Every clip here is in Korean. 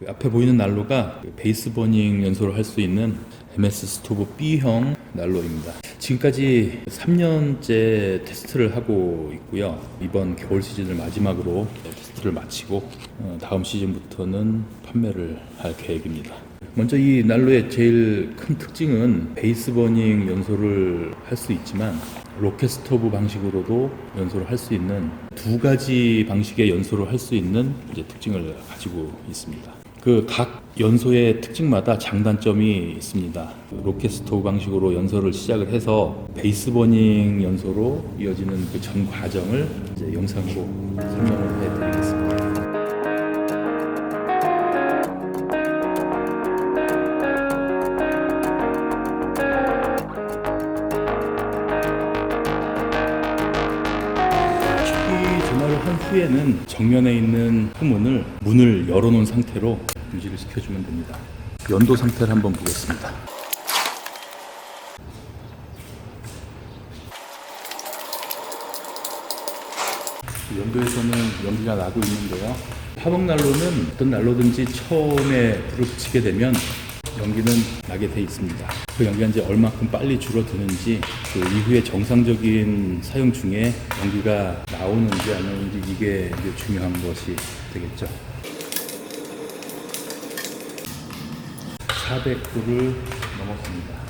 앞에 보이는 난로가 베이스 버닝 연소를 할 수 있는 MS 스토브 B형 난로입니다. 지금까지 3년째 테스트를 하고 있고요. 이번 겨울 시즌을 마지막으로 테스트를 마치고 다음 시즌부터는 판매를 할 계획입니다. 먼저 이 난로의 제일 큰 특징은 베이스 버닝 연소를 할 수 있지만 로켓 스토브 방식으로도 연소를 할 수 있는 두 가지 방식의 연소를 할 수 있는 특징을 가지고 있습니다. 그 각 연소의 특징마다 장단점이 있습니다. 로켓 스토브 방식으로 연소를 시작을 해서 베이스 버닝 연소로 이어지는 그 전 과정을 이제 영상으로 설명을 해드리겠습니다. 전화를 한 후에는 정면에 있는 문을 열어놓은 상태로 유지를 시켜주면 됩니다. 연도 상태를 한번 보겠습니다. 연도에서는 연기가 나고 있는데요. 화목난로는 어떤 난로든지 처음에 불을 붙이게 되면 연기는 나게 돼 있습니다. 그 연기가 이제 얼마큼 빨리 줄어드는지, 그 이후에 정상적인 사용 중에 연기가 나오는지 안 나오는지 이게 이제 중요한 것이 되겠죠. 400도를 넘었습니다.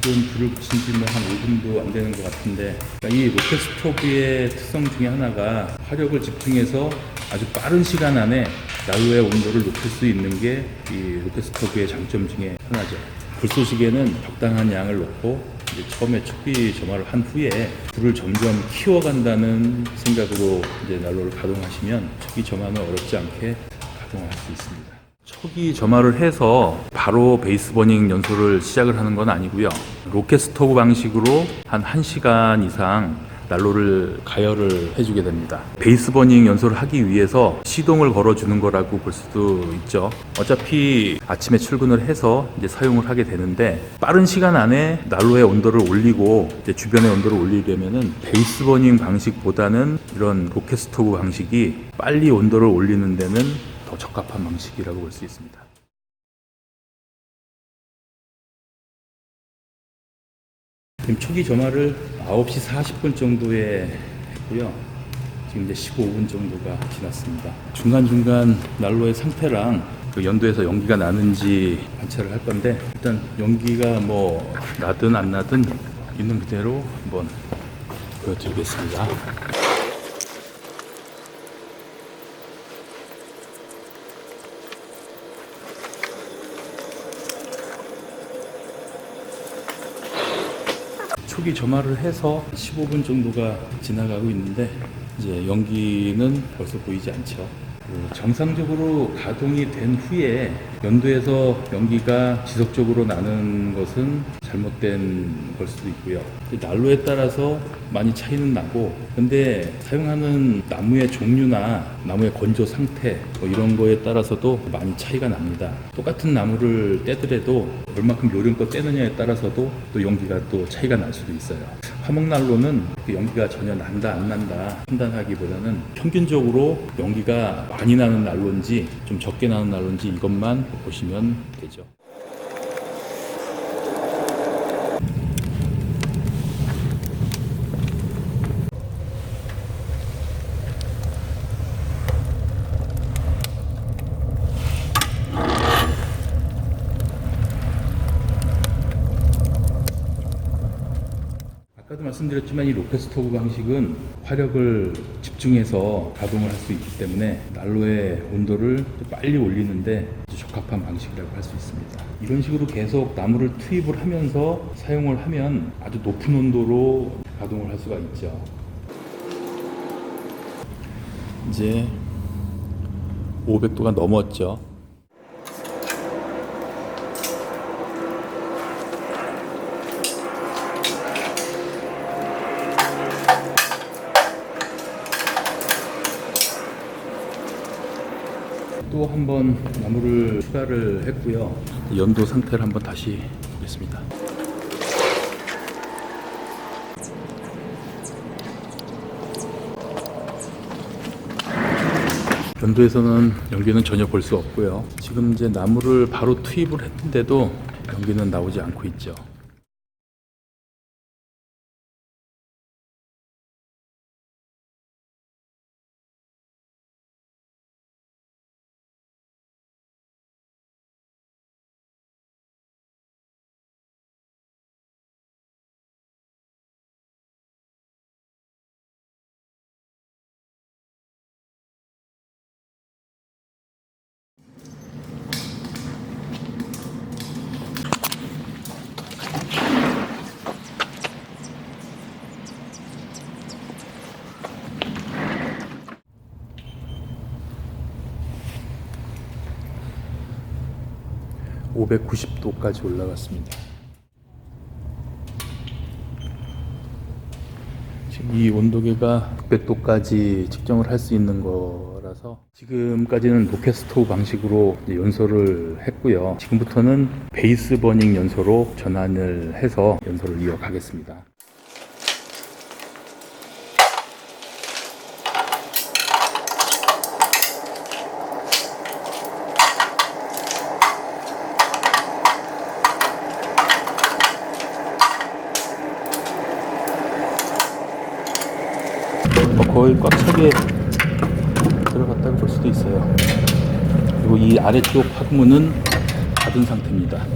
지금 불을 붙인 지 한 5분도 안 되는 것 같은데, 이 로켓 스토브의 특성 중에 하나가 화력을 집중해서 아주 빠른 시간 안에 난로의 온도를 높일 수 있는 게 이 로켓 스토브의 장점 중에 하나죠. 불쏘시개는 적당한 양을 넣고 이제 처음에 초기 점화를 한 후에 불을 점점 키워간다는 생각으로 이제 난로를 가동하시면 초기 점화는 어렵지 않게 가동할 수 있습니다. 초기 점화를 해서 바로 베이스 버닝 연소를 시작을 하는 건 아니고요. 로켓 스토브 방식으로 한 1시간 이상 난로를 가열을 해주게 됩니다. 베이스 버닝 연소를 하기 위해서 시동을 걸어주는 거라고 볼 수도 있죠. 어차피 아침에 출근을 해서 이제 사용을 하게 되는데, 빠른 시간 안에 난로의 온도를 올리고 이제 주변의 온도를 올리려면은 베이스 버닝 방식보다는 이런 로켓 스토브 방식이 빨리 온도를 올리는 데는 더 적합한 방식이라고 볼 수 있습니다. 지금 초기 점화를 9시 40분 정도에 했고요. 지금 이제 15분 정도가 지났습니다. 중간중간 난로의 상태랑 그 연도에서 연기가 나는지 관찰을 할 건데, 일단 연기가 뭐 나든 안 나든 있는 그대로 한번 보여드리겠습니다. 초기 점화를 해서 15분 정도가 지나가고 있는데 이제 연기는 벌써 보이지 않죠. 정상적으로 가동이 된 후에 연도에서 연기가 지속적으로 나는 것은 잘못된 걸 수도 있고요. 난로에 따라서 많이 차이는 나고, 근데 사용하는 나무의 종류나 나무의 건조 상태 뭐 이런 거에 따라서도 많이 차이가 납니다. 똑같은 나무를 떼더라도 얼마큼 요령껏 떼느냐에 따라서도 또 연기가 또 차이가 날 수도 있어요. 화목난로는 그 연기가 전혀 난다 안 난다 판단하기보다는 평균적으로 연기가 많이 나는 난로인지 좀 적게 나는 난로인지 이것만 보시면 되죠. 아까도 말씀드렸지만 이 로켓 스토브 방식은 화력을 집중해서 가동을 할 수 있기 때문에 난로의 온도를 빨리 올리는데 적합한 방식이라고 할 수 있습니다. 이런 식으로 계속 나무를 투입을 하면서 사용을 하면 아주 높은 온도로 가동을 할 수가 있죠. 이제 500도가 넘었죠. 또 한 번 나무를 추가를 했고요. 연도 상태를 한번 다시 보겠습니다. 연도에서는 연기는 전혀 볼 수 없고요. 지금 이제 나무를 바로 투입을 했는데도 연기는 나오지 않고 있죠. (590도까지) 올라갔습니다. 지금 이 온도계가 600도까지 측정을 할 수 있는 거라서 지금까지는 로켓 스토브 방식으로 연소를 했고요. 지금부터는 베이스 버닝 연소로 전환을 해서 연소를 이어가겠습니다. 거의 꽉 차게 들어갔다고 볼 수도 있어요. 그리고 이 아래쪽 화구문은 닫은 상태입니다.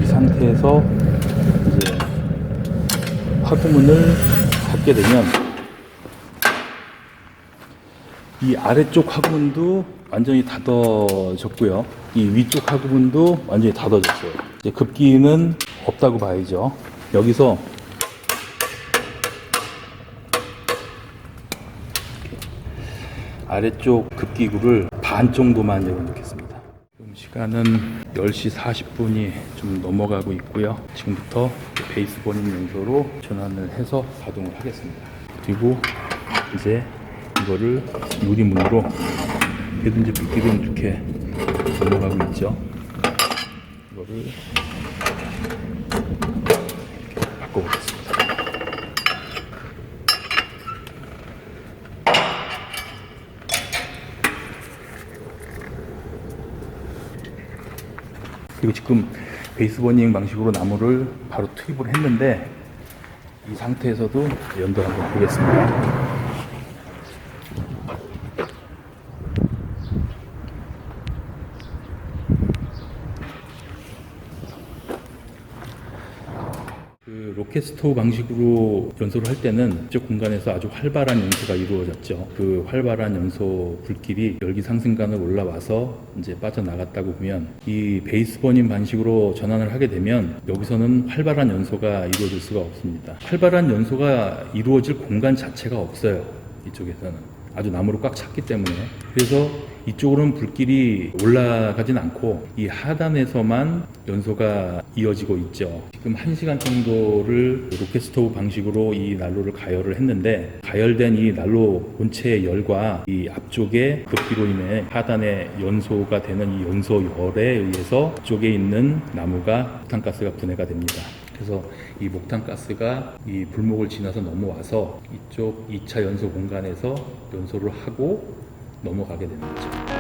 이 상태에서 이제 화구문을 닫게 되면 이 아래쪽 화구문도 완전히 닫아졌고요. 이 위쪽 화구문도 완전히 닫아졌어요. 이제 급기는 없다고 봐야죠. 여기서 아래쪽 급기구를 반 정도만 열어놓겠습니다. 지금 시간은 10시 40분이 좀 넘어가고 있고요. 지금부터 베이스 버닝 연소로 전환을 해서 가동을 하겠습니다. 그리고 이제 이거를 유리문으로 해든지 불길은 이렇게 넘어가고 있죠. 이거를 이렇게 바꿔보겠습니다. 그리고 지금 베이스 버닝 방식으로 나무를 바로 투입을 했는데 이 상태에서도 연도를 한번 보겠습니다. 로켓 스토브 방식으로 연소를 할 때는 이쪽 공간에서 아주 활발한 연소가 이루어졌죠. 그 활발한 연소 불길이 열기 상승관을 올라와서 이제 빠져나갔다고 보면 이 베이스 버닝 방식으로 전환을 하게 되면 여기서는 활발한 연소가 이루어질 수가 없습니다. 활발한 연소가 이루어질 공간 자체가 없어요. 이쪽에서는. 아주 나무로 꽉 찼기 때문에. 그래서 이쪽으로는 불길이 올라가진 않고 이 하단에서만 연소가 이어지고 있죠. 지금 1시간 정도를 로켓 스토브 방식으로 이 난로를 가열을 했는데 가열된 이 난로 본체의 열과 이 앞쪽의 급기로 인해 하단에 연소가 되는 이 연소열에 의해서 이쪽에 있는 나무가 부탄가스가 분해가 됩니다. 그래서 이 목탄가스가 이 불목을 지나서 넘어와서 이쪽 2차 연소 공간에서 연소를 하고 넘어가게 되는 거죠.